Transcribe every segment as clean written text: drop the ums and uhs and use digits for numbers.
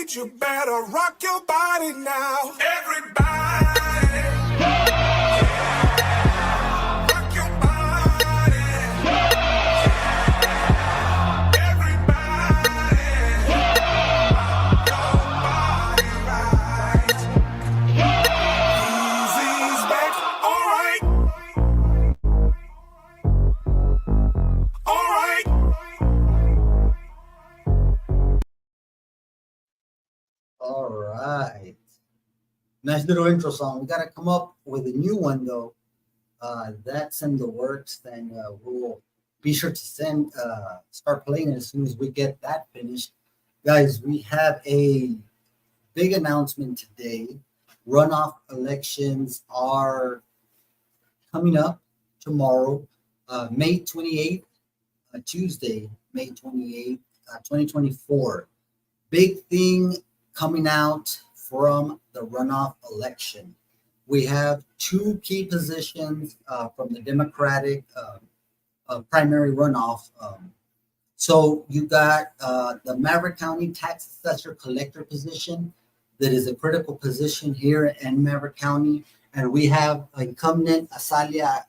stage, you better rock your body now. Everybody. Rock your body. Everybody. Rock your body right. Easy's back. All right. All right. All right. Nice little intro song. We got to come up with a new one, though. That's in the works. Then we'll be sure to start playing it as soon as we get that finished. Guys, we have a big announcement today. Runoff elections are coming up tomorrow, May 28th, Tuesday, May 28th, 2024. Big thing coming out from the runoff election. We have two key positions from the Democratic primary runoff. So you got the Maverick County tax assessor collector position that is a critical position here in Maverick County. And we have incumbent Azalia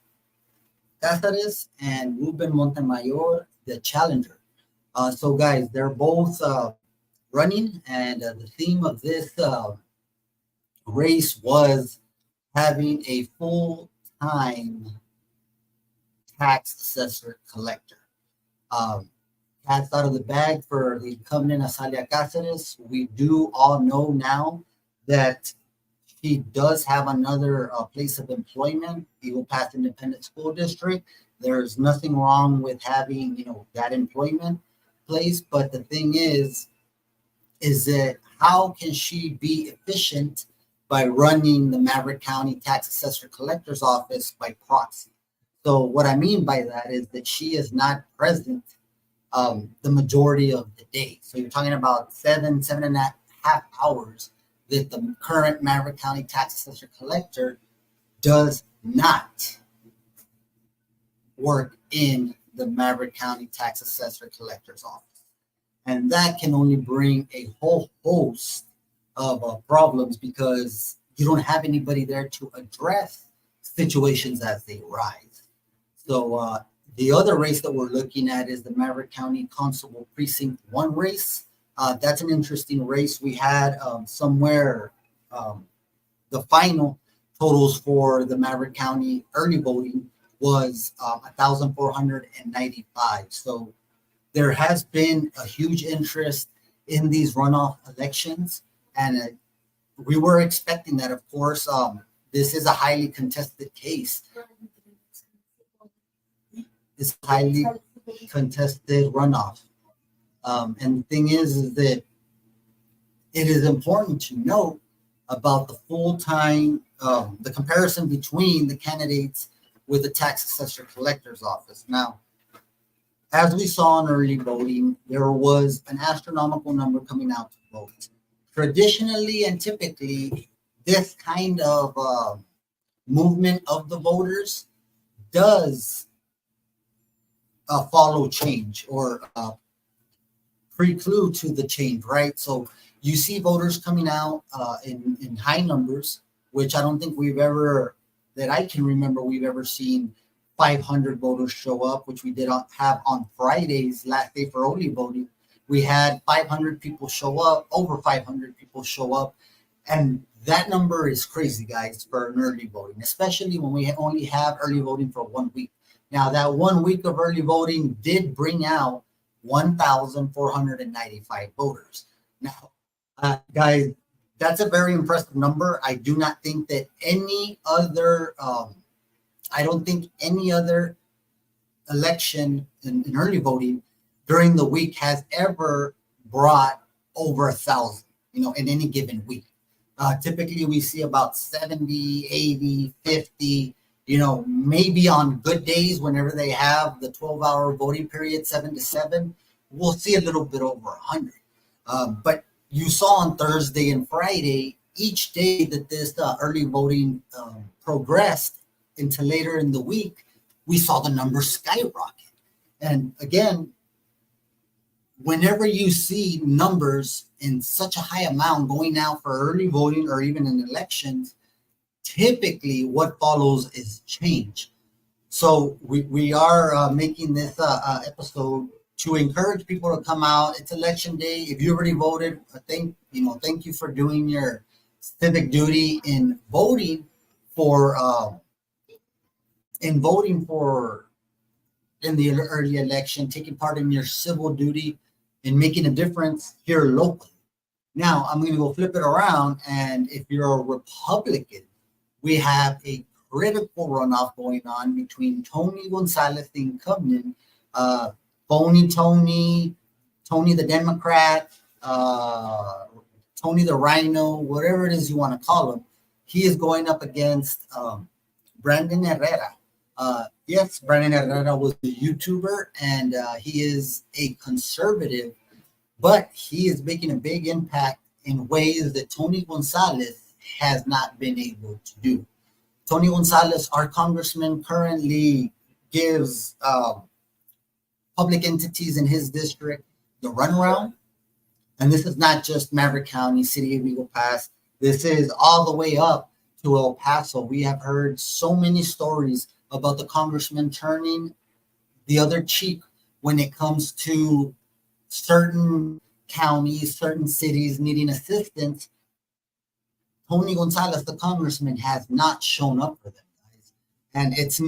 Cáceres and Ruben Montemayor, the challenger. So guys, they're both running, and the theme of this race was having a full-time tax assessor collector. Cats out of the bag for the incumbent Azalia Cáceres. We do all know now that she does have another place of employment, Eagle Pass Independent School District. There's nothing wrong with having, that employment place, but the thing is that how can she be efficient by running the Maverick County Tax Assessor Collector's Office by proxy? So what I mean by that is that she is not present the majority of the day. So you're talking about seven and a half hours that the current Maverick County Tax Assessor Collector does not work in the Maverick County Tax Assessor Collector's Office. And that can only bring a whole host of problems because you don't have anybody there to address situations as they arise. So the other race that we're looking at is the Maverick County Constable Precinct 1 race. That's an interesting race. We had the final totals for the Maverick County early voting was 1,495. So there has been a huge interest in these runoff elections, and we were expecting that, of course. This is a highly contested case. It's highly contested runoff. And the thing is that it is important to note about the full-time, the comparison between the candidates with the tax assessor collector's office. Now, as we saw in early voting, there was an astronomical number coming out to vote. Traditionally and typically, this kind of movement of the voters does follow change or preclude to the change, right? So you see voters coming out in high numbers, which I don't think that I can remember we've ever seen 500 voters show up, which we did have on Friday's last day for early voting. We had 500 people show up, over 500 people show up. And that number is crazy, guys, for an early voting, especially when we only have early voting for 1 week. Now, that 1 week of early voting did bring out 1,495 voters. Now, guys, that's a very impressive number. I do not think that any other election in early voting during the week has ever brought over 1,000, in any given week. Typically, we see about 70, 80, 50, maybe on good days, whenever they have the 12-hour voting period, 7 to 7, we'll see a little bit over 100. But you saw on Thursday and Friday, each day that this early voting progressed into later in the week, we saw the numbers skyrocket. And again, whenever you see numbers in such a high amount going out for early voting or even in elections, typically what follows is change. So we are making this episode to encourage people to come out. It's election day. If you already voted, thank you for doing your civic duty in voting for in voting for in the early election, taking part in your civil duty and making a difference here locally. Now I'm going to go flip it around, and if you're a Republican, we have a critical runoff going on between Tony Gonzalez, the incumbent, Phony Tony, Tony the Democrat, Tony the Rhino, whatever it is you want to call him. He is going up against Brandon Herrera. Yes, Brandon Herrera was a YouTuber, and he is a conservative, but he is making a big impact in ways that Tony Gonzalez has not been able to do. Tony Gonzalez, our congressman, currently gives public entities in his district the runaround. And this is not just Maverick County, City of Eagle Pass. This is all the way up to El Paso. We have heard so many stories about the congressman turning the other cheek when it comes to certain counties, certain cities needing assistance. Tony Gonzalez, the congressman, has not shown up for them, guys. And it's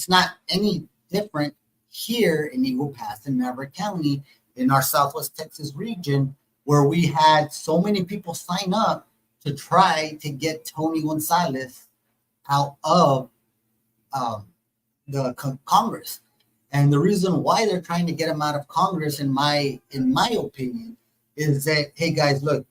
not any different here in Eagle Pass in Maverick County in our Southwest Texas region, where we had so many people sign up to try to get Tony Gonzalez out of the Congress. And the reason why they're trying to get him out of Congress, in my opinion, is that, hey guys, look,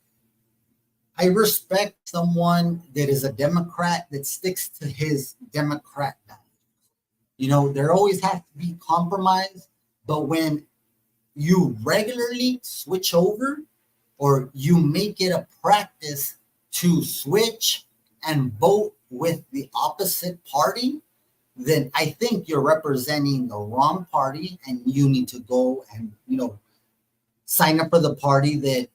I respect someone that is a Democrat that sticks to his Democrat values. There always has to be compromise, but when you regularly switch over or you make it a practice to switch and vote with the opposite party, then I think you're representing the wrong party, and you need to go and sign up for the party that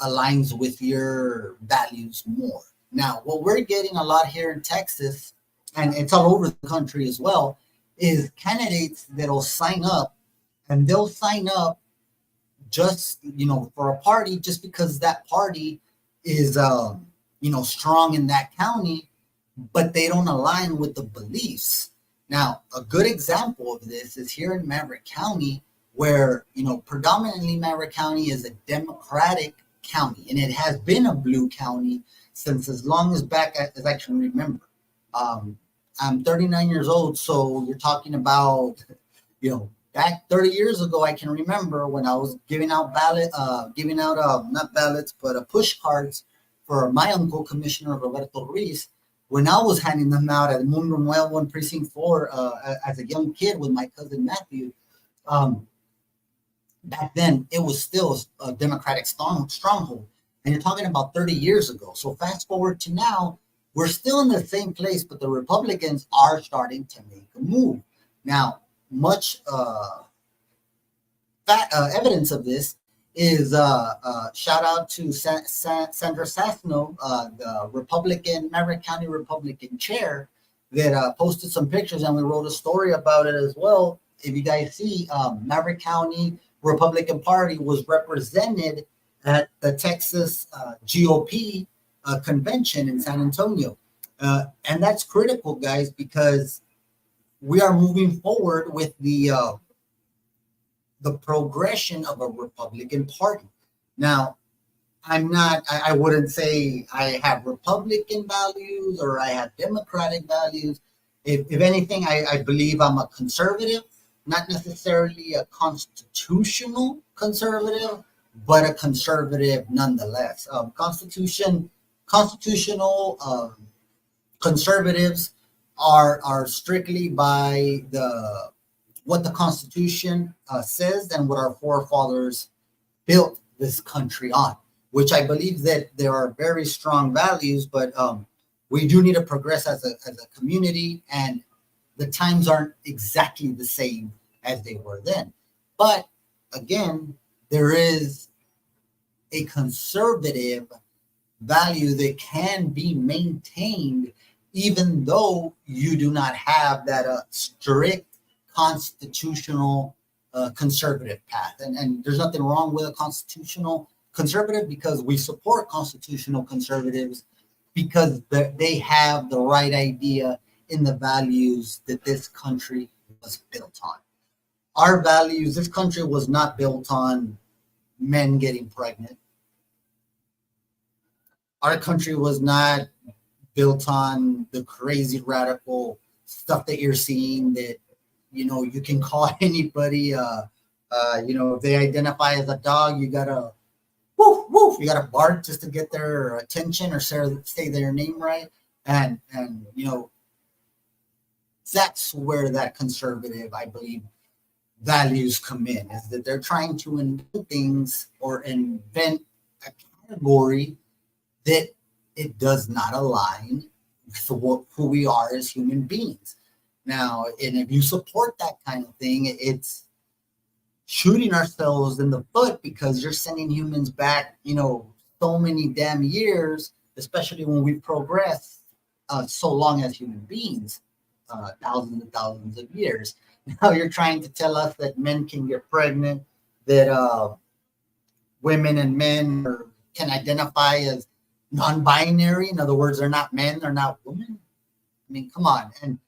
aligns with your values more. Now, what we're getting a lot here in Texas, and it's all over the country as well, is candidates that'll sign up, and they'll sign up just for a party just because that party is strong in that county, but they don't align with the beliefs. Now, a good example of this is here in Maverick County, where predominantly Maverick County is a Democratic county, and it has been a blue county since as long as back as I can remember. I'm 39 years old, so you're talking about back 30 years ago. I can remember when I was giving out not ballots, but push cards for my uncle, Commissioner Roberto Ruiz, when I was handing them out at Mundo Nuevo in Precinct 4 as a young kid with my cousin Matthew. Back then, it was still a Democratic stronghold. And you're talking about 30 years ago. So fast forward to now, we're still in the same place, but the Republicans are starting to make a move. Now, much evidence of this is shout out to Sandra Sassno, the Maverick County Republican chair, that posted some pictures, and we wrote a story about it as well. If you guys see, Maverick County Republican Party was represented at the Texas GOP convention in San Antonio. And that's critical, guys, because we are moving forward with the progression of a Republican Party. Now, I wouldn't say I have Republican values or I have Democratic values. If anything, I believe I'm a conservative, not necessarily a constitutional conservative, but a conservative nonetheless. Constitutional conservatives are strictly by what the Constitution says and what our forefathers built this country on, which I believe that there are very strong values, but we do need to progress as a community, and the times aren't exactly the same as they were then. But again, there is a conservative value that can be maintained even though you do not have that strict constitutional conservative path. And there's nothing wrong with a constitutional conservative, because we support constitutional conservatives because they have the right idea in the values that this country was built on. Our values, this country was not built on men getting pregnant. Our country was not built on the crazy radical stuff that you're seeing, that, you know, you can call anybody, if they identify as a dog, you gotta woof woof, you gotta bark just to get their attention or say their name right. And that's where that conservative, I believe, values come in, is that they're trying to invent things or invent a category that it does not align with who we are as human beings. Now, and if you support that kind of thing, it's shooting ourselves in the foot, because you're sending humans back, so many damn years, especially when we progress so long as human beings, thousands and thousands of years. Now you're trying to tell us that men can get pregnant, that women and men can identify as non-binary. In other words, they're not men, they're not women. I mean, come on. And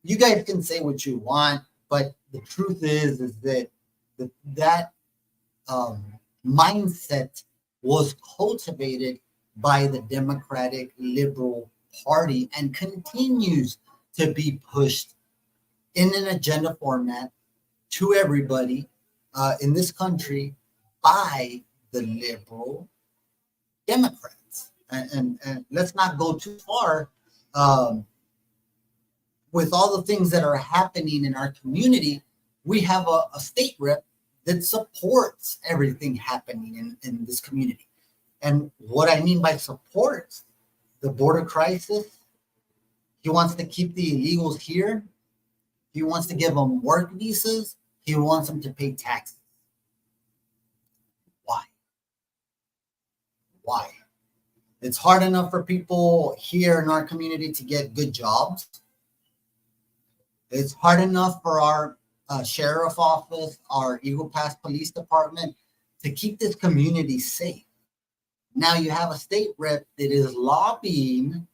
you guys can say what you want, but the truth is that mindset was cultivated by the Democratic Liberal Party and continues to be pushed in an agenda format to everybody in this country by the liberal Democrats. And let's not go too far. With all the things that are happening in our community, we have a state rep that supports everything happening in this community. And what I mean by supports, the border crisis, he wants to keep the illegals here. He wants to give them work visas. He wants them to pay taxes. Why? It's hard enough for people here in our community to get good jobs. It's hard enough for our sheriff office, our Eagle Pass Police Department to keep this community safe. Now you have a state rep that is lobbying,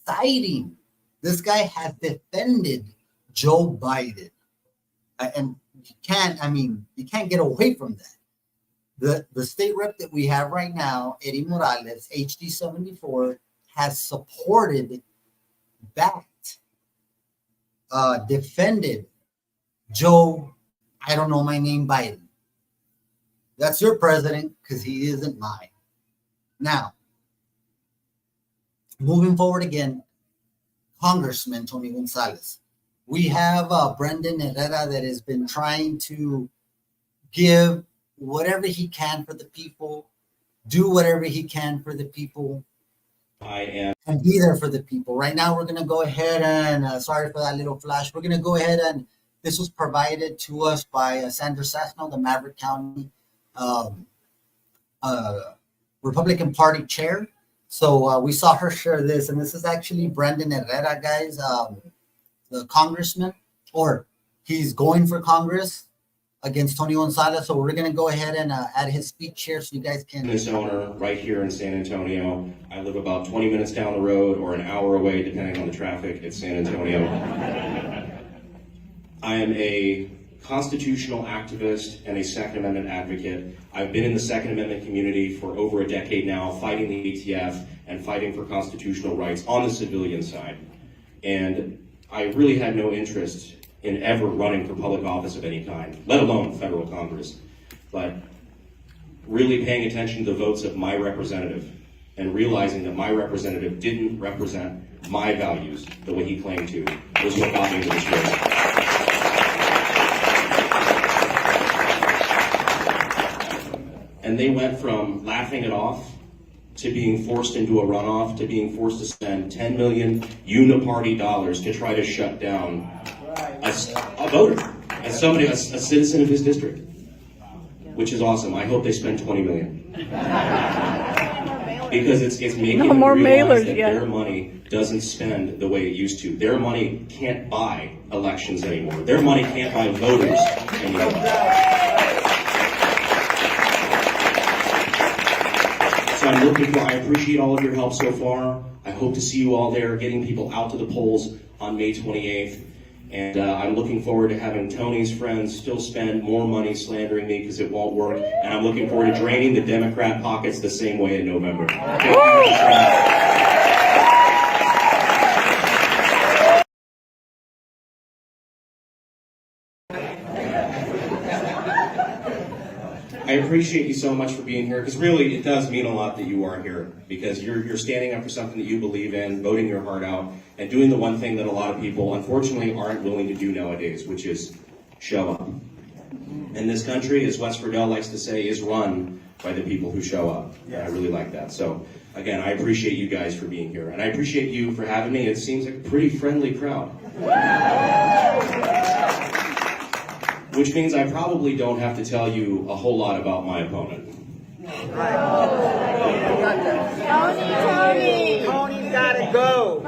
citing. This guy has defended Joe Biden. And you can't get away from that. The state rep that we have right now, Eddie Morales, HD 74, has supported, backed, defended Joe, I don't know my name, Biden. That's your president, because he isn't mine. Now, moving forward again, Congressman Tony Gonzalez. We have Brendan Herrera that has been trying to give whatever he can for the people, do whatever he can for the people, and be there for the people. Right now, we're going to go ahead and, sorry for that little flash, we're going to go ahead and, this was provided to us by Sandra Sasno, the Maverick County Republican Party chair. So we saw her share this, and this is actually Brendan Herrera, guys, the congressman, or he's going for Congress against Tony Gonzalez. So we're going to go ahead and add his speech here so you guys can. Business owner right here in San Antonio. I live about 20 minutes down the road or an hour away, depending on the traffic at San Antonio. I am a constitutional activist and a Second Amendment advocate. I've been in the Second Amendment community for over a decade now, fighting the ATF and fighting for constitutional rights on the civilian side. And I really had no interest in ever running for public office of any kind, let alone federal Congress. But really paying attention to the votes of my representative and realizing that my representative didn't represent my values the way he claimed to was what got me into this race. And they went from laughing it off to being forced into a runoff to being forced to spend $10 million uniparty dollars to try to shut down a voter, a citizen of his district. which is awesome. I hope they spend 20 million. Because it's making No them more realize mailers, that yeah. their money doesn't spend the way it used to. Their money can't buy elections anymore. Their money can't buy voters anymore. So I appreciate all of your help so far. I hope to see you all there, getting people out to the polls on May 28th. And I'm looking forward to having Tony's friends still spend more money slandering me because it won't work. And I'm looking forward to draining the Democrat pockets the same way in November. Thank I appreciate you so much for being here, because really it does mean a lot that you are here, because you're standing up for something that you believe in, voting your heart out, and doing the one thing that a lot of people unfortunately aren't willing to do nowadays, which is show up. And this country, as Wes Friedel likes to say, is run by the people who show up. Yeah. I really like that. So again, I appreciate you guys for being here, and I appreciate you for having me. It seems like a pretty friendly crowd. Which means I probably don't have to tell you a whole lot about my opponent. Tony gotta go.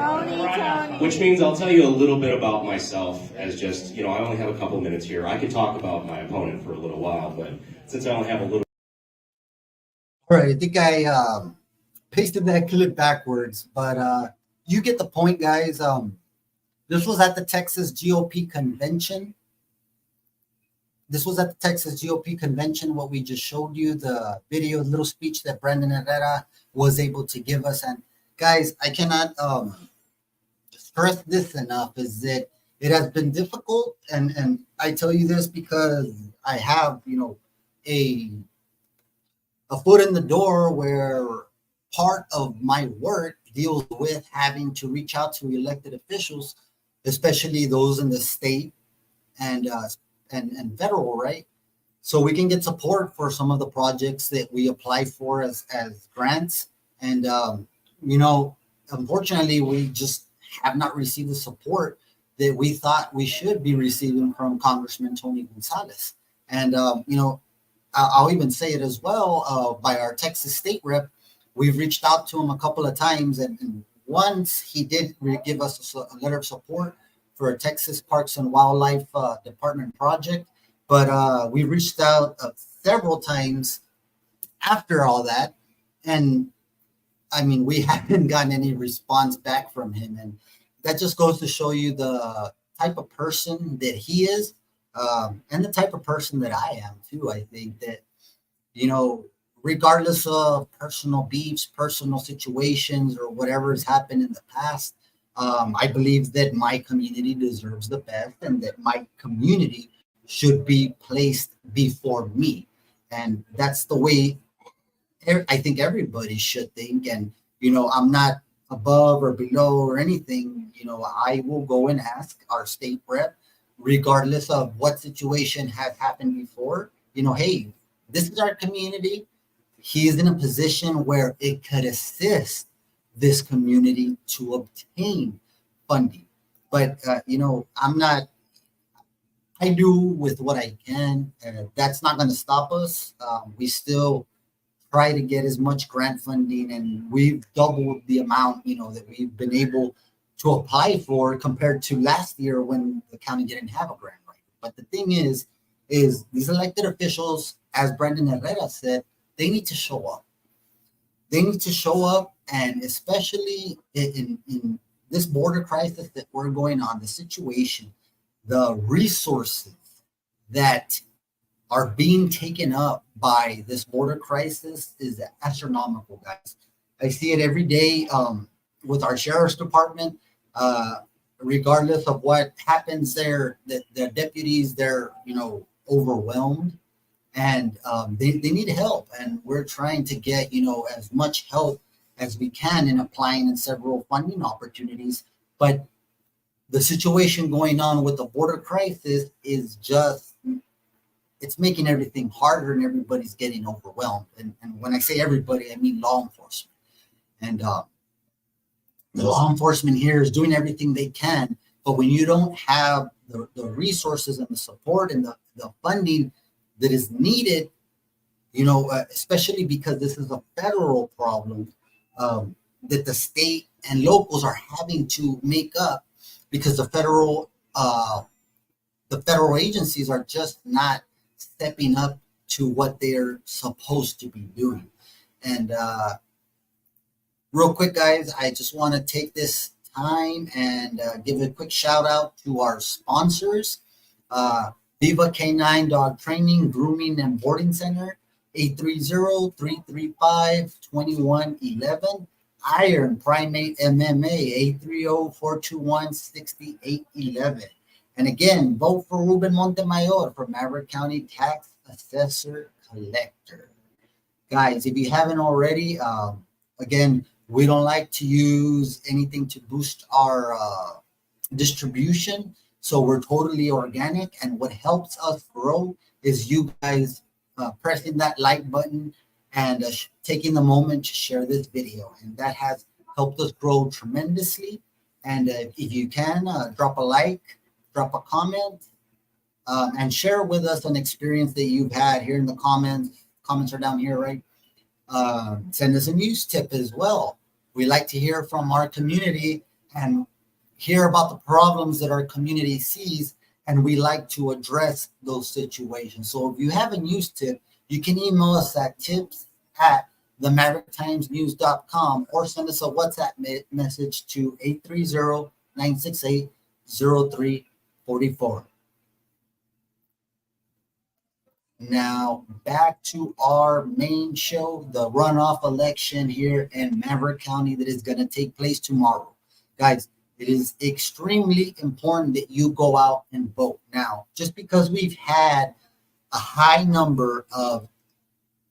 Which means I'll tell you a little bit about myself, as just, I only have a couple minutes here. I could talk about my opponent for a little while, but since I only have a little. All right, I think I pasted that clip backwards, but you get the point, guys. This was at the Texas GOP convention. What we just showed you, the video, little speech that Brandon Herrera was able to give us. And guys, I cannot stress this enough, is that it has been difficult. And I tell you this because I have, a foot in the door where part of my work deals with having to reach out to elected officials, especially those in the state and federal, right? So we can get support for some of the projects that we apply for as grants. And, unfortunately, we just have not received the support that we thought we should be receiving from Congressman Tony Gonzalez. And, I'll even say it as well, by our Texas state rep. We've reached out to him a couple of times, and once he did give us a letter of support for a Texas Parks and Wildlife Department project. But we reached out several times after all that. And I mean, we haven't gotten any response back from him. And that just goes to show you the type of person that he is, and the type of person that I am too. I think that, regardless of personal beefs, personal situations, or whatever has happened in the past, I believe that my community deserves the best, and that my community should be placed before me. And that's the way I think everybody should think. And, I'm not above or below or anything. I will go and ask our state rep, regardless of what situation has happened before, hey, this is our community. He's in a position where it could assist this community to obtain funding. But, I do with what I can. That's not going to stop us. We still try to get as much grant funding, and we've doubled the amount, that we've been able to apply for compared to last year when the county didn't have a grant writer. But the thing is these elected officials, as Brandon Herrera said, they need to show up. And especially in this border crisis that we're going on, the situation, the resources that are being taken up by this border crisis is astronomical, guys. I see it every day with our sheriff's department. Regardless of what happens there, the deputies, they're overwhelmed, and they need help. And we're trying to get as much help as we can in applying in several funding opportunities. But the situation going on with the border crisis is just, it's making everything harder, and everybody's getting overwhelmed. And when I say everybody, I mean law enforcement. And the law enforcement here is doing everything they can. But when you don't have the resources and the support and the funding that is needed, especially because this is a federal problem that the state and locals are having to make up because the federal agencies are just not stepping up to what they're supposed to be doing. And real quick, guys, I just want to take this time and give a quick shout out to our sponsors. Viva Canine Dog Training, Grooming, and Boarding Center, 830-335-2111. Iron Primate MMA, 830-421-6811. And again, vote for Ruben Montemayor for Maverick County Tax Assessor Collector. Guys, if you haven't already, again, we don't like to use anything to boost our distribution. So we're totally organic. And what helps us grow is you guys pressing that like button and taking the moment to share this video. And that has helped us grow tremendously. And if you can, drop a like, drop a comment, and share with us an experience that you've had here in the comments. Comments are down here, right? Send us a news tip as well. We like to hear from our community and hear about the problems that our community sees, and we like to address those situations. So if you have a news tip, you can email us at tips@themavericktimesnews.com or send us a WhatsApp message to 830-968-0344. Now, back to our main show, the runoff election here in Maverick County that is going to take place tomorrow. Guys, it is extremely important that you go out and vote. Now, just because we've had a high number of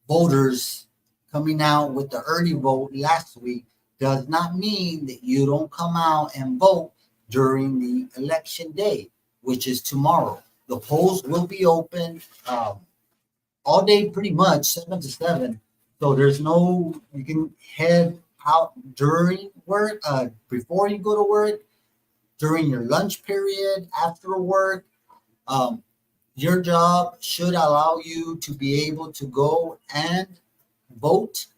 voters coming out with the early vote last week does not mean that you don't come out and vote during the election day, which is tomorrow. The polls will be open all day, pretty much 7 to 7. So you can head out during work, before you go to work, during your lunch period, after work. Your job should allow you to be able to go and vote.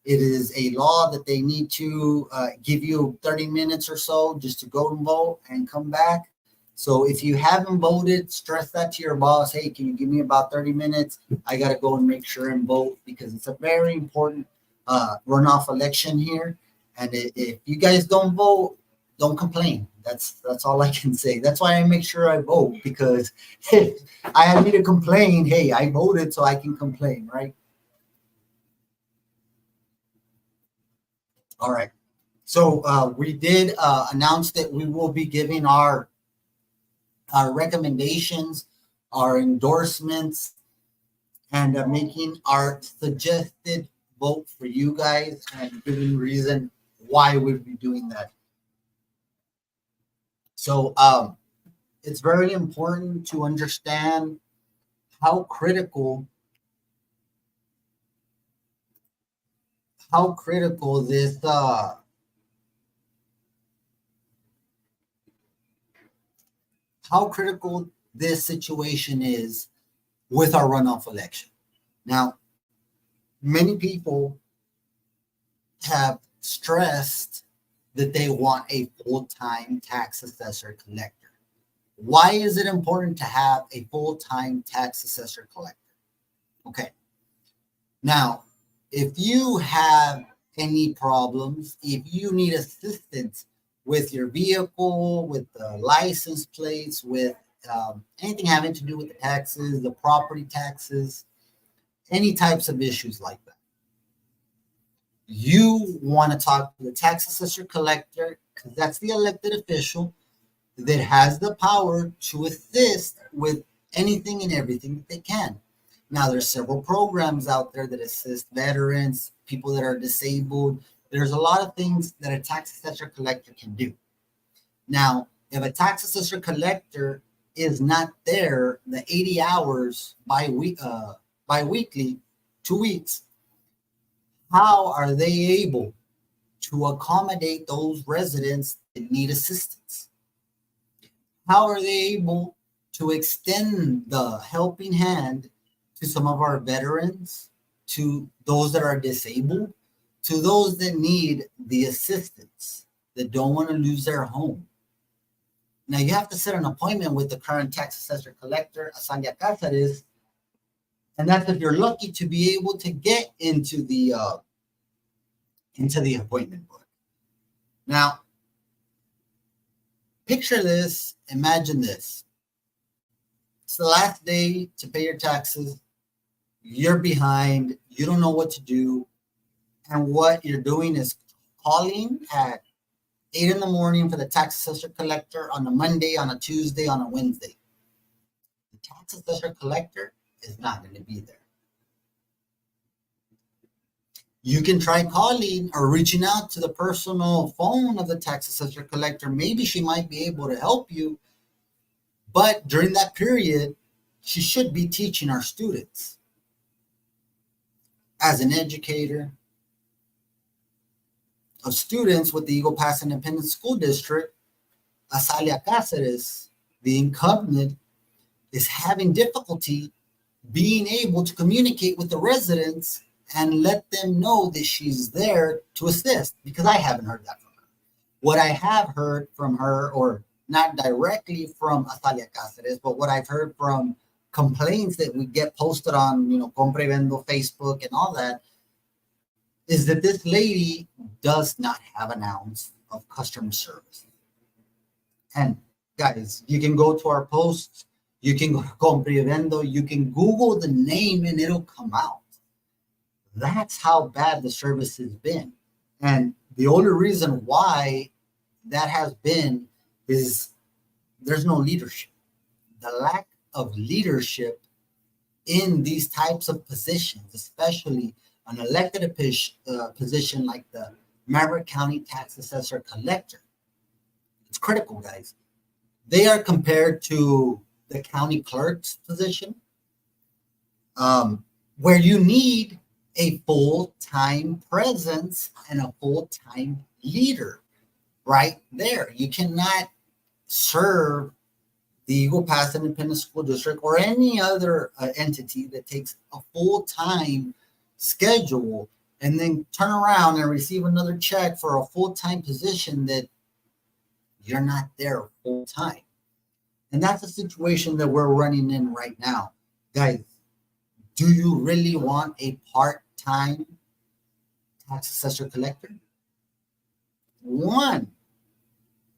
It is a law that they need to give you 30 minutes or so just to go and vote and come back. So if you haven't voted, stress that to your boss. Hey, can you give me about 30 minutes? I got to go and make sure and vote because it's a very important runoff election here. And if you guys don't vote, don't complain. That's all I can say. That's why I make sure I vote, because if I need to complain, hey, I voted so I can complain, right? All right. So we did announce that we will be giving our recommendations, our endorsements, and making our suggested vote for you guys and giving reason why we'll be doing that. So it's very important to understand how critical this situation is with our runoff election. Now, many people have stressed that they want a full-time tax assessor collector. Why is it important to have a full-time tax assessor collector? Okay. Now, if you have any problems, if you need assistance with your vehicle, with the license plates, with anything having to do with the taxes, the property taxes, any types of issues like that, you want to talk to the tax assessor collector, because that's the elected official that has the power to assist with anything and everything that they can. Now, there's several programs out there that assist veterans, people that are disabled. There's a lot of things that a tax assessor collector can do. Now, if a tax assessor collector is not there the 80 hours bi-weekly, 2 weeks, how are they able to accommodate those residents that need assistance? How are they able to extend the helping hand to some of our veterans, to those that are disabled, to those that need the assistance, that don't want to lose their home. Now you have to set an appointment with the current tax assessor collector, Asalia Cáceres, and that's if you're lucky to be able to get into the appointment book. Now, picture this, imagine this. It's the last day to pay your taxes. You're behind, you don't know what to do. And what you're doing is calling at 8 in the morning for the tax assessor collector on a Monday, on a Tuesday, on a Wednesday. The tax assessor collector is not going to be there. You can try calling or reaching out to the personal phone of the tax assessor collector. Maybe she might be able to help you. But during that period, she should be teaching our students. As an educator of students with the Eagle Pass Independent School District, Asalia Cáceres, the incumbent, is having difficulty being able to communicate with the residents and let them know that she's there to assist, because I haven't heard that from her. What I have heard from her, or not directly from Asalia Cáceres, but what I've heard from complaints that we get posted on, Compra y Vendo, Facebook, and all that, is that this lady does not have an ounce of customer service. And guys, you can go to our posts, you can go to Compra y Vendo, you can Google the name and it'll come out. That's how bad the service has been. And the only reason why that has been is there's no leadership. The lack of leadership in these types of positions, especially an elected position like the Maverick County Tax Assessor Collector. It's critical, guys. They are compared to the county clerk's position, where you need a full-time presence and a full-time leader right there. You cannot serve the Eagle Pass Independent School District or any other entity that takes a full-time schedule and then turn around and receive another check for a full-time position that you're not there full-time. And that's the situation that we're running in right now. Guys, do you really want a part-time tax assessor collector? One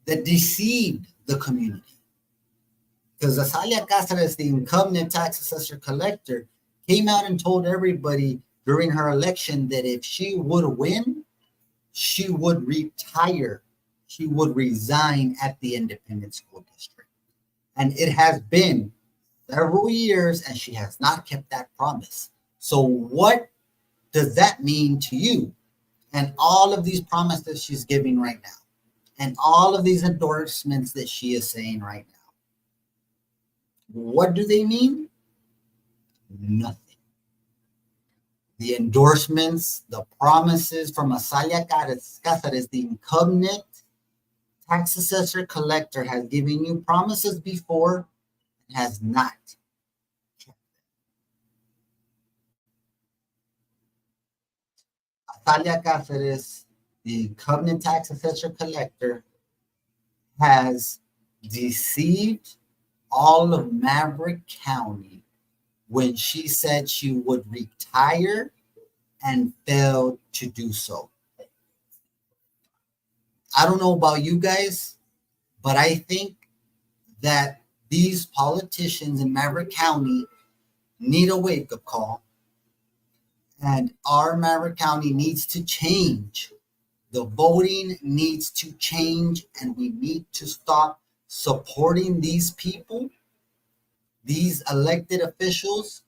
that deceived the community. Because Asalia Cáceres, the incumbent tax assessor collector, came out and told everybody during her election that if she would win, she would retire. She would resign at the independent school district. And it has been several years and she has not kept that promise. So what does that mean to you? And all of these promises she's giving right now, and all of these endorsements that she is saying right now, what do they mean? Nothing. The endorsements, the promises from Asalia Cáceres, the incumbent tax assessor collector, has given you promises before and has not kept them. Asalia Cáceres, the incumbent tax assessor collector, has deceived all of Maverick County when she said she would retire and failed to do so. I don't know about you guys, but I think that these politicians in Maverick County need a wake-up call, and our Maverick County needs to change. The voting needs to change, and we need to stop supporting these people, these elected officials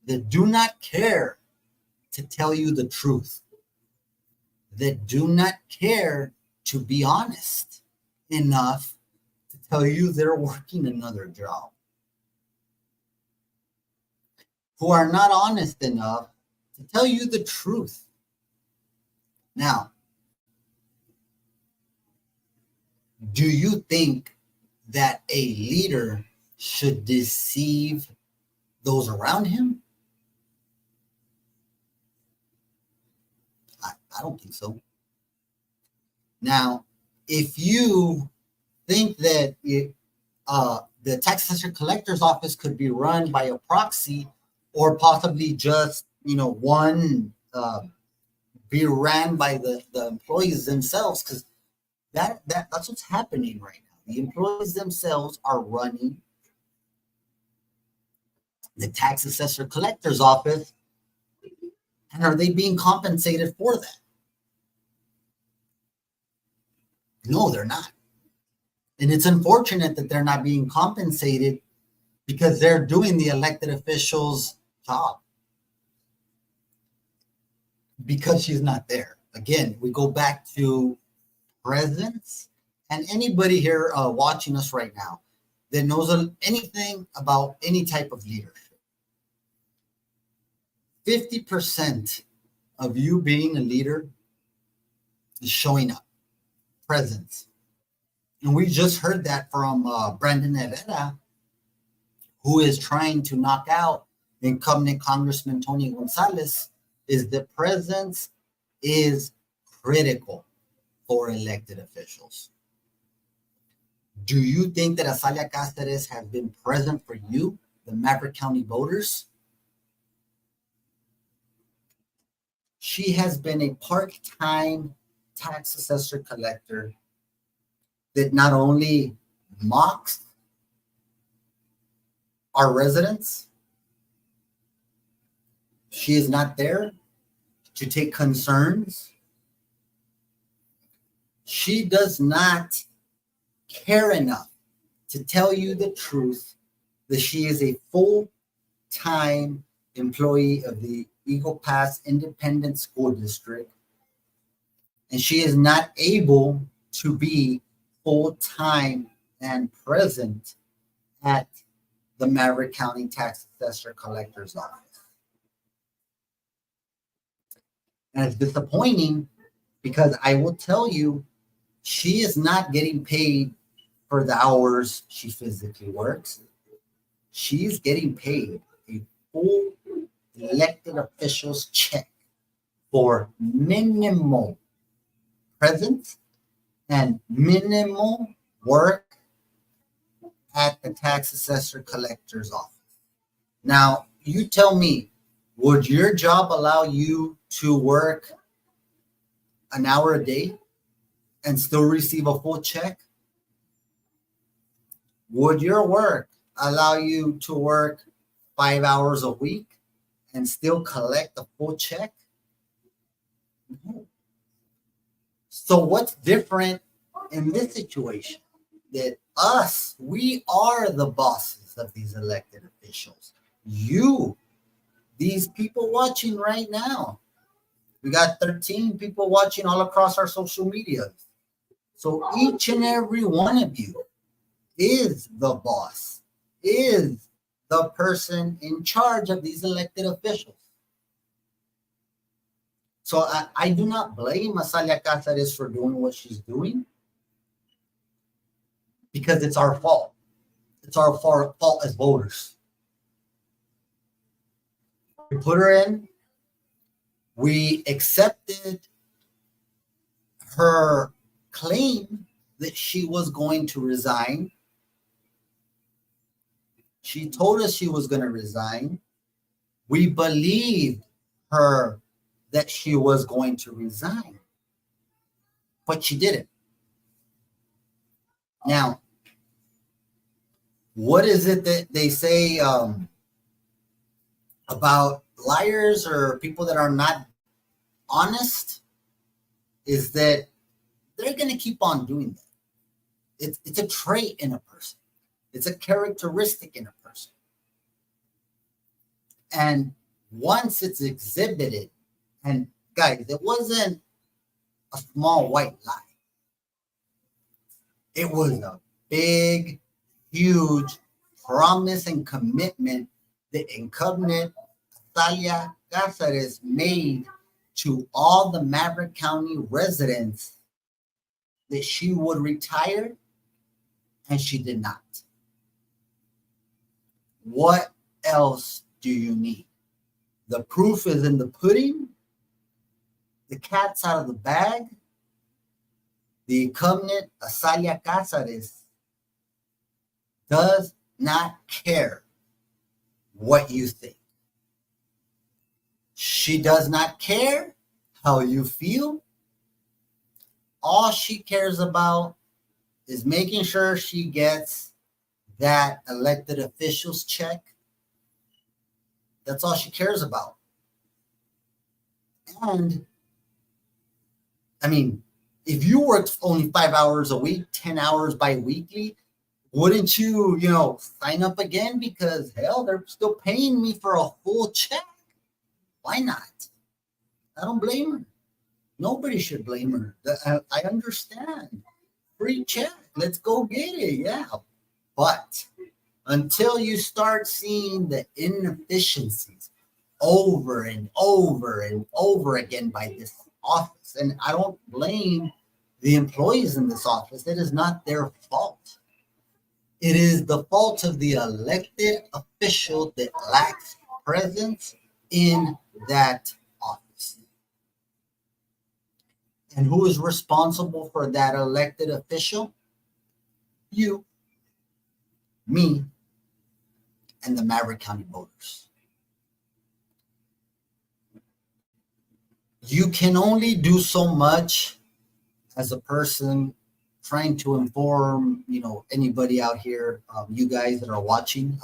that do not care to tell you the truth, that do not care to be honest enough to tell you they're working another job, who are not honest enough to tell you the truth. Now, do you think that a leader should deceive those around him? I don't think so. Now, if you think that the tax assessor collector's office could be run by a proxy, or possibly just one be ran by the employees themselves, because that's what's happening right now. The employees themselves are running the tax assessor collector's office, and are they being compensated for that? No, they're not. And it's unfortunate that they're not being compensated, because they're doing the elected official's job. Because she's not there. Again, we go back to presence. And anybody here watching us right now that knows anything about any type of leadership, 50% of you being a leader is showing up, presence. And we just heard that from Brandon Herrera, who is trying to knock out incumbent Congressman Tony Gonzalez, is that presence is critical for elected officials. Do you think that Azalia Cáceres has been present for you, the Maverick County voters? She has been a part-time tax assessor collector that not only mocks our residents, she is not there to take concerns. She does not care enough to tell you the truth that she is a full-time employee of the Eagle Pass Independent School District, and she is not able to be full-time and present at the Maverick County Tax Assessor Collector's Office. And it's disappointing, because I will tell you, she is not getting paid for the hours she physically works. She's getting paid a full elected official's check for minimal presence and minimal work at the tax assessor collector's office. Now, you tell me, would your job allow you to work an hour a day and still receive a full check? Would your work allow you to work 5 hours a week and still collect a full check? No. So what's different in this situation? That we are the bosses of these elected officials. You, these people watching right now. We got 13 people watching all across our social media. So each and every one of you is the boss, is the person in charge of these elected officials. So I do not blame Azalia Cáceres for doing what she's doing, because it's our fault. It's our fault as voters. We put her in. We accepted her claim that she was going to resign. She told us she was going to resign. We believed her that she was going to resign, but she didn't. Now, what is it that they say about liars or people that are not honest? Is that they're going to keep on doing that. It's a trait in a person. It's a characteristic in a person. And once it's exhibited, and guys, it wasn't a small white lie. It was a big, huge promise and commitment that incumbent Azalia Cáceres made to all the Maverick County residents that she would retire, and she did not. What else do you need? The proof is in the pudding. the cat's out of the bag. The incumbent, Azalia Cázares, does not care what you think. She does not care how you feel. All she cares about is making sure she gets that elected officials check. That's all she cares about. And I mean, if you worked only 5 hours a week, 10 hours bi-weekly, wouldn't you, sign up again? Because hell, they're still paying me for a full check. Why not? I don't blame her. Nobody should blame her. I understand. Free check. Let's go get it. Yeah. But until you start seeing the inefficiencies over and over and over again by this office, and I don't blame the employees in this office. It is not their fault. It is the fault of the elected official that lacks presence in that office. And who is responsible for that elected official? You, me, and the Maverick County voters. You can only do so much as a person trying to inform, anybody out here, you guys that are watching.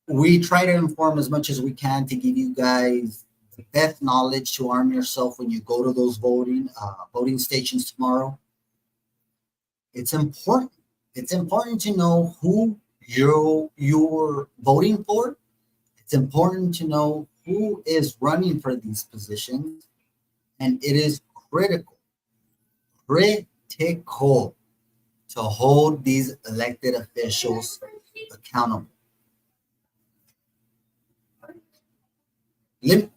We try to inform as much as we can to give you guys the best knowledge to arm yourself when you go to those voting stations tomorrow. It's important. It's important to know who you're voting for. It's important to know who is running for these positions. And it is critical to hold these elected officials accountable. Let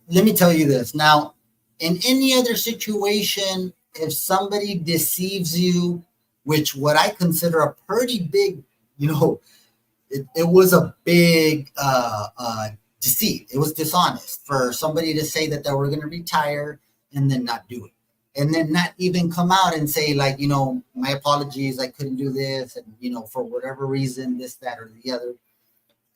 me tell you this. Now, in any other situation, if somebody deceives you, which what I consider a pretty big, it was a big deceit. It was dishonest for somebody to say that they were going to retire and then not do it. And then not even come out and say, like, my apologies, I couldn't do this. And, for whatever reason, this, that, or the other.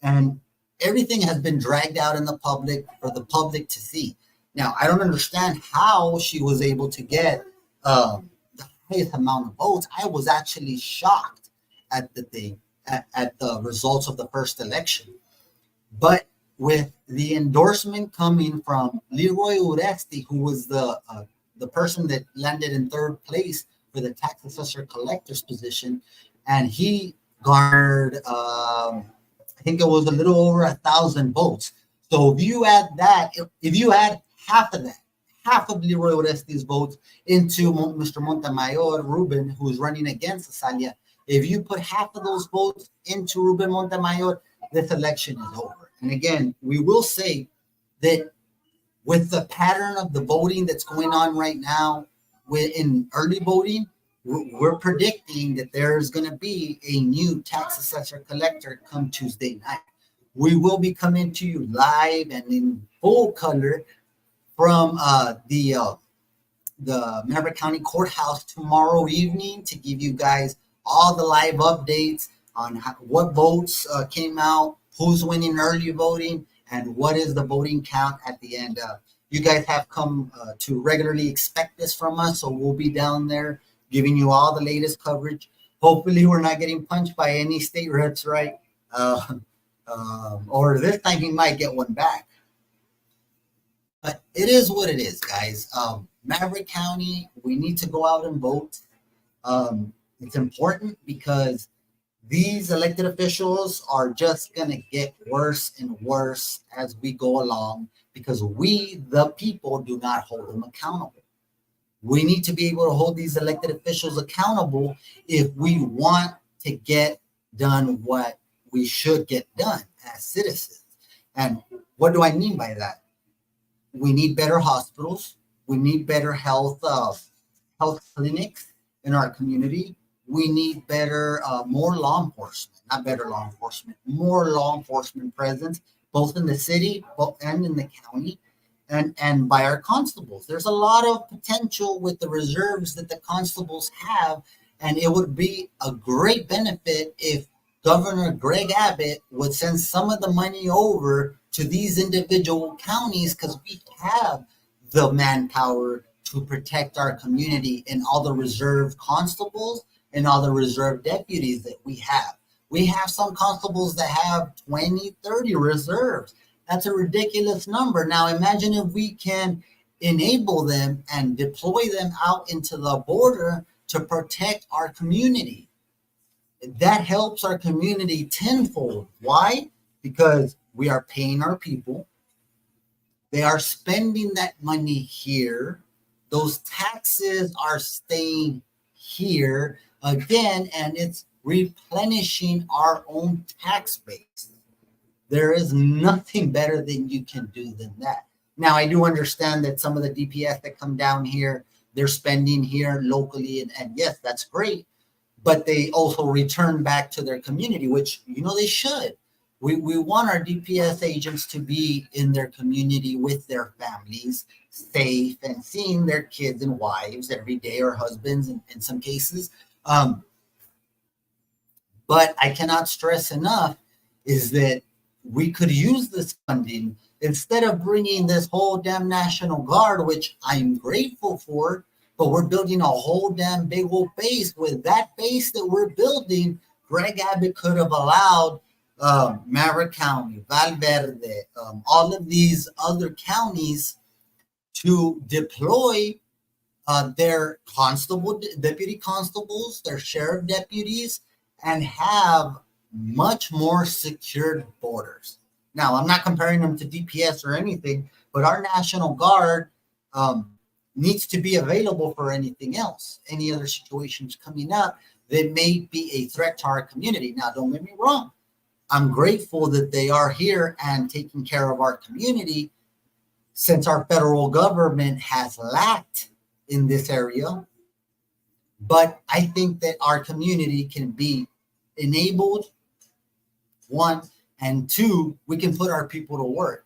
And everything has been dragged out in the public for the public to see. Now, I don't understand how she was able to get the highest amount of votes. I was actually shocked at the results of the first election. But with the endorsement coming from Leroy Uresti, who was the person that landed in third place for the tax assessor collector's position, and he garnered, I think it was a little over 1,000 votes. So if you add that, if you add half of Leroy Oresti's votes into Mr. Montemayor, Ruben, who's running against Azalia, if you put half of those votes into Ruben Montemayor, this election is over. And again, we will say that with the pattern of the voting that's going on right now in early voting, we're predicting that there's going to be a new tax assessor collector come Tuesday night. We will be coming to you live and in full color from the Maverick County Courthouse tomorrow evening to give you guys all the live updates on what votes came out, who's winning early voting, and what is the voting count at the end. You guys have come to regularly expect this from us, so we'll be down there giving you all the latest coverage. Hopefully we're not getting punched by any state reps, right? Or this time he might get one back. But it is what it is, guys. Maverick County, we need to go out and vote. It's important because these elected officials are just going to get worse and worse as we go along because we, the people, do not hold them accountable. We need to be able to hold these elected officials accountable if we want to get done what we should get done as citizens. And what do I mean by that? We need better hospitals. We need better health clinics in our community. We need better, more law enforcement, not better law enforcement, more law enforcement presence, both in the city and in the county. and by our constables. There's a lot of potential with the reserves that the constables have, and it would be a great benefit if Governor Greg Abbott would send some of the money over to these individual counties, because we have the manpower to protect our community and all the reserve constables and all the reserve deputies that we have. We have some constables that have 20, 30 reserves. That's a ridiculous number. Now, imagine if we can enable them and deploy them out into the border to protect our community. That helps our community tenfold. Why? Because we are paying our people. They are spending that money here. Those taxes are staying here again, and it's replenishing our own tax base. There is nothing better than you can do than that. Now, I do understand that some of the DPS that come down here, they're spending here locally, and yes, that's great. But they also return back to their community, which, they should. We want our DPS agents to be in their community with their families, safe, and seeing their kids and wives every day, or husbands in some cases. But I cannot stress enough is that we could use this funding instead of bringing this whole damn National Guard, which I'm grateful for, but we're building a whole damn big old base. With that base that we're building, Greg Abbott could have allowed Maverick County, Valverde, all of these other counties to deploy their deputy constables, their sheriff deputies, and have much more secured borders. Now, I'm not comparing them to DPS or anything, but our National Guard needs to be available for anything else, any other situations coming up that may be a threat to our community. Now, don't get me wrong. I'm grateful that they are here and taking care of our community, since our federal government has lacked in this area. But I think that our community can be enabled, one, and two, we can put our people to work,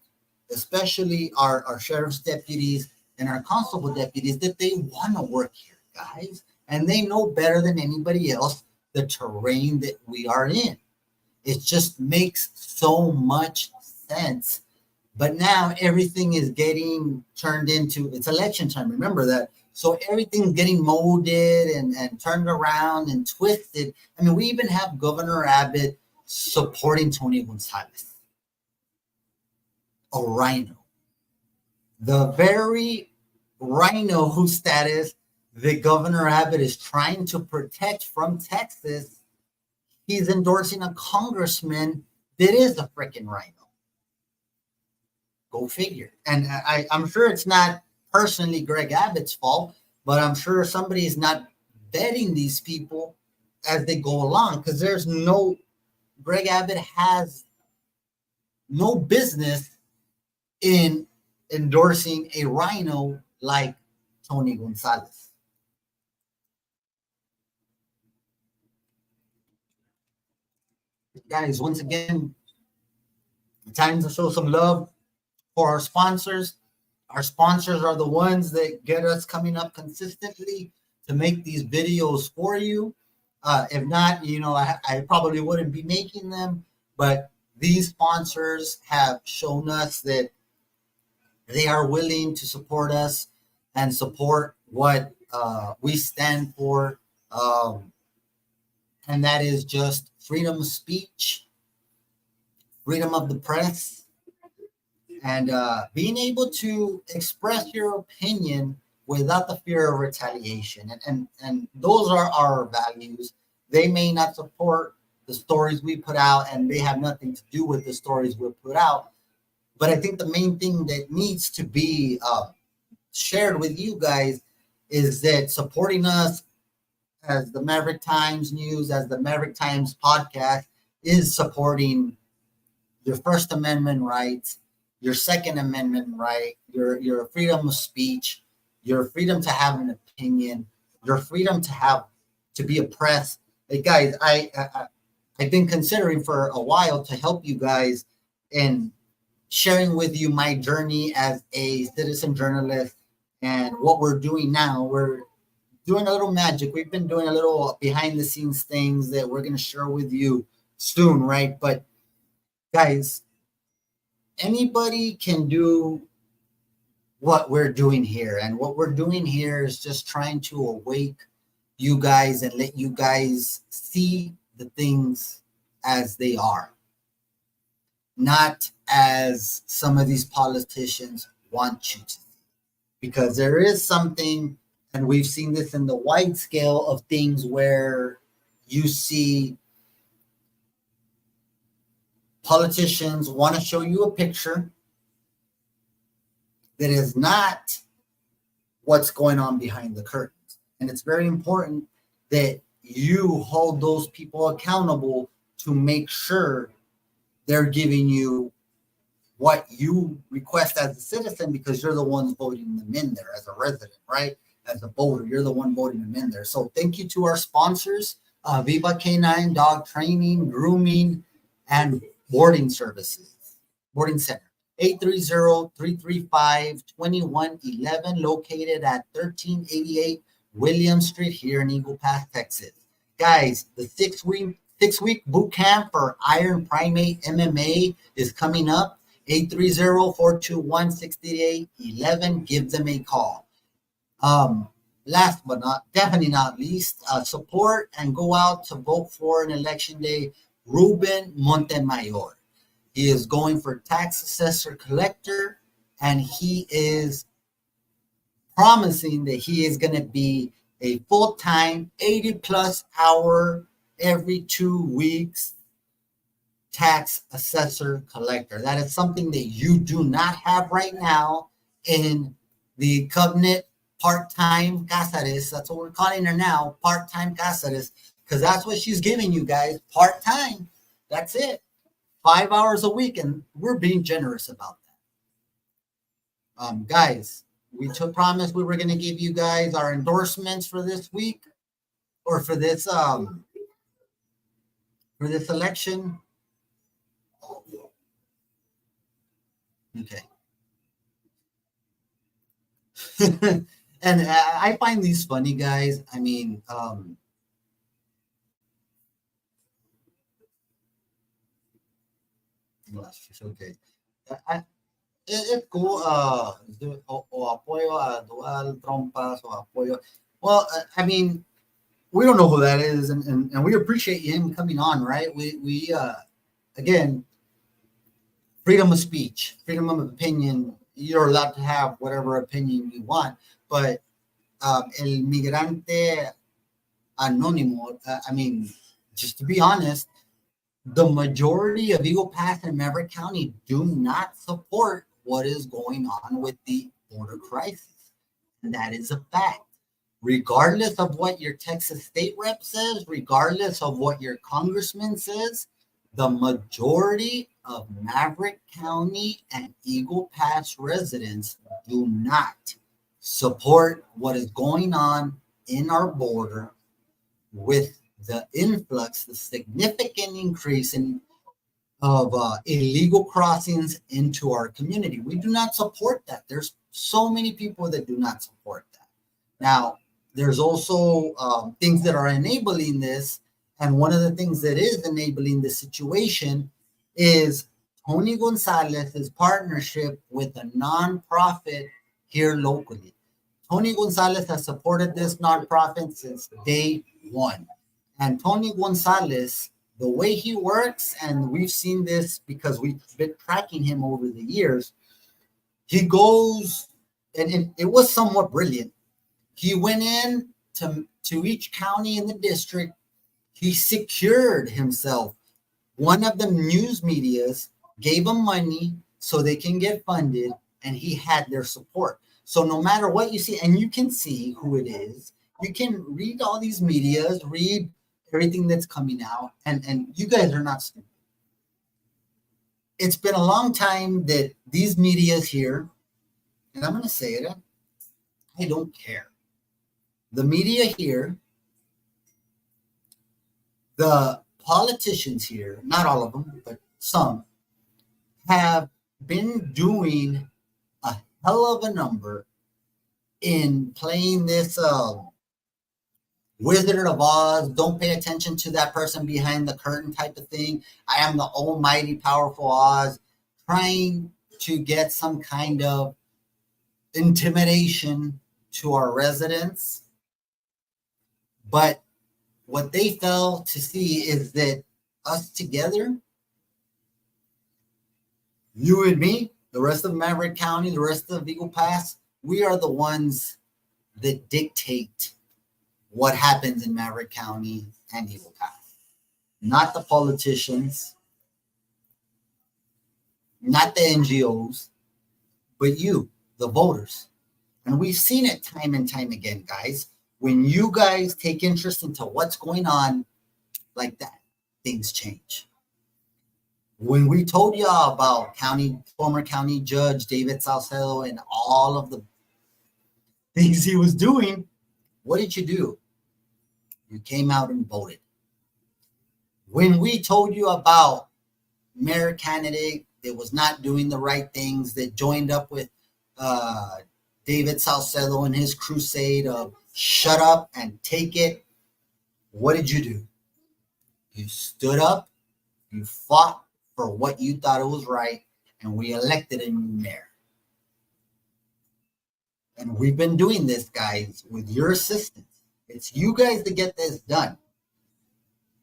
especially our sheriff's deputies and our constable deputies, that they want to work here, guys. And they know better than anybody else the terrain that we are in. It just makes so much sense. But now everything is getting turned into, it's election time, remember that. So everything's getting molded and turned around and twisted. I mean, we even have Governor Abbott supporting Tony Gonzalez, a rhino. The very rhino whose status that Governor Abbott is trying to protect from Texas, he's endorsing a congressman that is a freaking rhino. Go figure. And I'm sure it's not personally Greg Abbott's fault, but I'm sure somebody is not vetting these people as they go along, because Greg Abbott has no business in endorsing a rhino like Tony Gonzalez. Guys, once again, time to show some love for our sponsors. Our sponsors are the ones that get us coming up consistently to make these videos for you. If not, I probably wouldn't be making them, but these sponsors have shown us that they are willing to support us and support what we stand for. And that is just freedom of speech, freedom of the press, and being able to express your opinion without the fear of retaliation. And those are our values. They may not support the stories we put out, and they have nothing to do with the stories we put out. But I think the main thing that needs to be shared with you guys is that supporting us as the Maverick Times News, as the Maverick Times podcast, is supporting your First Amendment rights, your Second Amendment right, your freedom of speech, your freedom to have an opinion, your freedom to be oppressed. Hey guys, I've been considering for a while to help you guys in sharing with you my journey as a citizen journalist and what we're doing now. We're doing a little magic. We've been doing a little behind the scenes things that we're going to share with you soon, right? But guys, anybody can do what we're doing here. And what we're doing here is just trying to awake you guys and let you guys see the things as they are, not as some of these politicians want you to see. Because there is something, and we've seen this in the wide scale of things where you see politicians want to show you a picture that is not what's going on behind the curtains. And it's very important that you hold those people accountable to make sure they're giving you what you request as a citizen, because you're the ones voting them in there as a resident, right? As a voter, you're the one voting them in there. So thank you to our sponsors, Viva Canine Dog Training, Grooming, and Boarding Services, Boarding Center. 830-335-2111, located at 1388 William Street here in Eagle Pass, Texas. Guys, the six-week boot camp for Iron Primate MMA is coming up. 830-421-6811. Give them a call. Last but definitely not least, support and go out to vote for an election day, Ruben Montemayor. He is going for tax assessor collector, and he is promising that he is going to be a full-time 80-plus hour every 2 weeks tax assessor collector. That is something that you do not have right now in the Covenant part-time Cáceres. That's what we're calling her now, part-time Cáceres, because that's what she's giving you guys, part-time. That's it. 5 hours a week, and we're being generous about that. Guys, we promised we were going to give you guys our endorsements for this week, or for this election. Okay. And I find these funny, guys. I mean, okay. Es cool. O apoyo a dual trompas o apoyo. Well, I mean, we don't know who that is, and we appreciate him coming on, right? We again, freedom of speech, freedom of opinion. You're allowed to have whatever opinion you want, but el migrante anónimo, I mean, just to be honest, the majority of Eagle Pass and Maverick County do not support what is going on with the border crisis. And that is a fact. Regardless of what your Texas state rep says, regardless of what your congressman says, the majority of Maverick County and Eagle Pass residents do not support what is going on in our border with the influx, the significant increase of illegal crossings into our community. We do not support that. There's so many people that do not support that. Now, there's also things that are enabling this. And one of the things that is enabling this situation is Tony Gonzalez's partnership with a nonprofit here locally. Tony Gonzalez has supported this nonprofit since day one. And Tony Gonzalez, the way he works, and we've seen this because we've been tracking him over the years, he goes, and it was somewhat brilliant. He went in to each county in the district. He secured himself. One of the news medias gave him money so they can get funded, and he had their support. So no matter what you see, and you can see who it is, you can read all these medias, read everything that's coming out, and you guys are not stupid. It's been a long time that these medias here, and I'm going to say it, I don't care. The media here, the politicians here, not all of them, but some, have been doing a hell of a number in playing this Wizard of Oz, don't pay attention to that person behind the curtain type of thing. I am the almighty powerful Oz, trying to get some kind of intimidation to our residents. But what they fail to see is that us together, you and me, the rest of Maverick County, the rest of Eagle Pass, we are the ones that dictate what happens in Maverick County and Eagle Pass. Not the politicians, not the NGOs, but you, the voters. And we've seen it time and time again, guys. When you guys take interest into what's going on like that, things change. When we told y'all about former county judge David Salcedo and all of the things he was doing, what did you do? You came out and voted. When we told you about mayor candidate that was not doing the right things, that joined up with David Salcedo and his crusade of shut up and take it, what did you do? You stood up, you fought for what you thought it was right, and we elected a new mayor. And we've been doing this, guys, with your assistance. It's you guys that get this done.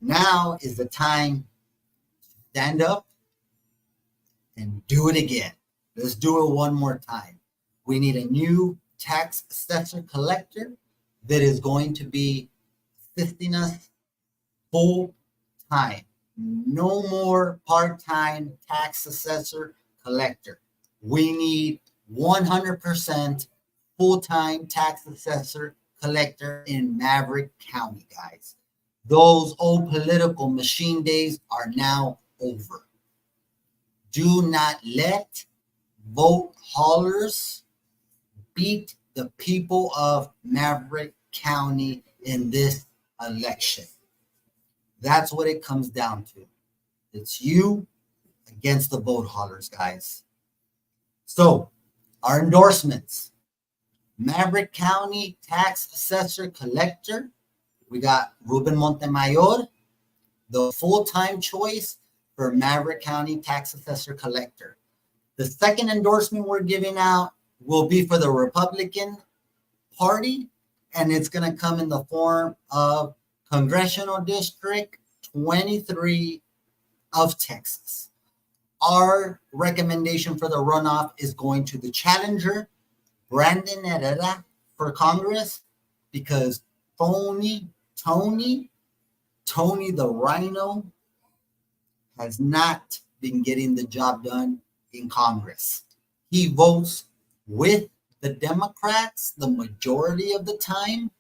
Now is the time to stand up and do it again. Let's do it one more time. We need a new tax assessor collector that is going to be assisting us full time. No more part-time tax assessor collector. We need 100% full-time tax assessor collector in Maverick County, guys. Those old political machine days are now over. Do not let vote haulers beat the people of Maverick County in this election. That's what it comes down to. It's you against the vote haulers, guys. So, our endorsements. Maverick County Tax Assessor Collector. We got Ruben Montemayor, the full-time choice for Maverick County Tax Assessor Collector. The second endorsement we're giving out will be for the Republican Party, and it's going to come in the form of Congressional District 23 of Texas. Our recommendation for the runoff is going to the challenger, Brandon Herrera, for Congress, because Tony the Rhino has not been getting the job done in Congress. He votes with the Democrats the majority of the time,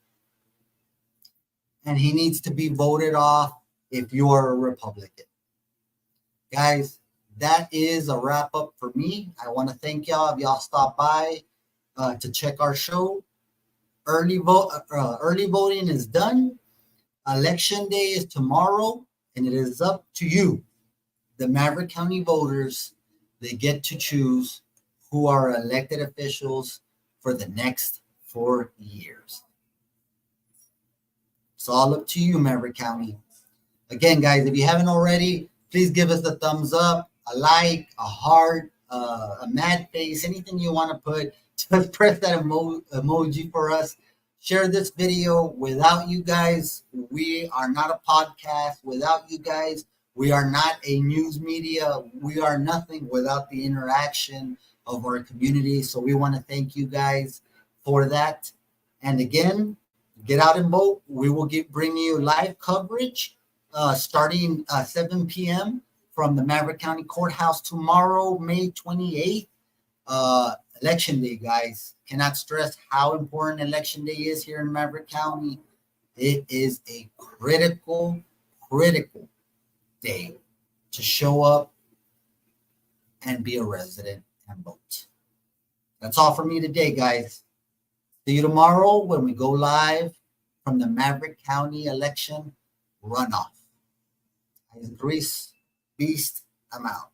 and he needs to be voted off if you're a Republican. Guys, that is a wrap up for me. I want to thank y'all if y'all stop by to check our show. Early voting is done. Election day is tomorrow, and it is up to you, the Maverick County voters. They get to choose who are elected officials for the next 4 years. It's all up to you, Maverick County. Again, guys, if you haven't already, please give us a thumbs up, a like, a heart, a mad face, anything you want to put. Just press that emoji for us. Share this video. Without you guys, we are not a podcast. Without you guys, we are not a news media. We are nothing without the interaction of our community. So we want to thank you guys for that. And again, get out and vote. We will bring you live coverage starting 7 p.m. from the Maverick County Courthouse tomorrow, May 28th. Election day, guys. Cannot stress how important election day is here in Maverick County. It is a critical day to show up and be a resident and vote. That's all for me today, guys. See you tomorrow when we go live from the Maverick County election runoff. Grease Beast, I'm out.